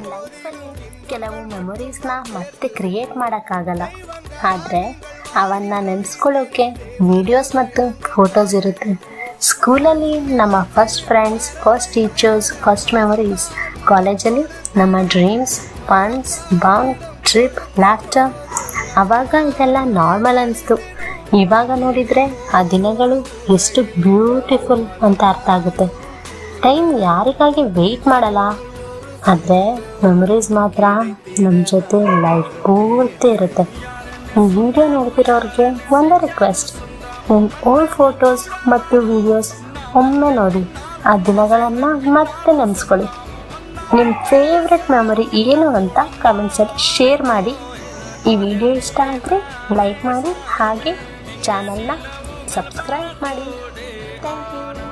ಲೈಫಲ್ಲಿ ಕೆಲವು ಮೆಮೊರೀಸ್ನ ಮತ್ತೆ ಕ್ರಿಯೇಟ್ ಮಾಡೋಕ್ಕಾಗಲ್ಲ, ಆದರೆ ಅವನ್ನು ನೆನೆಸ್ಕೊಳ್ಳೋಕ್ಕೆ ವಿಡಿಯೋಸ್ ಮತ್ತು ಫೋಟೋಸ್ ಇರುತ್ತೆ. ಸ್ಕೂಲಲ್ಲಿ ನಮ್ಮ first friends, first teachers, first memories. ಕಾಲೇಜಲ್ಲಿ ನಮ್ಮ ಡ್ರೀಮ್ಸ್, ಫನ್ಸ್, ಬೌಂಡ್, ಟ್ರಿಪ್, ಲಾಫ್ಟರ್. ಆವಾಗ ಇದೆಲ್ಲ ನಾರ್ಮಲ್ ಅನಿಸ್ತು. ಇವಾಗ ನೋಡಿದರೆ ಆ ದಿನಗಳು ಎಷ್ಟು ಬ್ಯೂಟಿಫುಲ್ ಅಂತ ಅರ್ಥ ಆಗುತ್ತೆ. ಟೈಮ್ ಯಾರಿಗಾಗಿ ವೆಯ್ಟ್ ಮಾಡಲ್ಲ, ಆದರೆ ಮೆಮೊರೀಸ್ ಮಾತ್ರ ನಮ್ಮ ಜೊತೆ ಲೈಫ್ ಪೂರ್ತಿ ಇರುತ್ತೆ. ಈ ವಿಡಿಯೋ ನೋಡ್ತಿರೋರಿಗೆ ಒಂದೇ ರಿಕ್ವೆಸ್ಟ್, ನಿಮ್ಮ ಓಲ್ಡ್ ಫೋಟೋಸ್ ಮತ್ತು ವಿಡಿಯೋಸ್ ಒಮ್ಮೆ ನೋಡಿ, ಆ ದಿನಗಳನ್ನು ಮತ್ತೆ ನೆನೆಸ್ಕೊಳ್ಳಿ. ನಿಮ್ಮ ಫೇವ್ರೆಟ್ ಮೆಮೊರಿ ಏನು ಅಂತ ಕಮೆಂಟ್ಸಲ್ಲಿ ಶೇರ್ ಮಾಡಿ. ಈ ವಿಡಿಯೋ ಇಷ್ಟ ಆದರೆ ಲೈಕ್ ಮಾಡಿ, ಹಾಗೆ ಚಾನಲ್ನ ಸಬ್ಸ್ಕ್ರೈಬ್ ಮಾಡಿ. Thank you.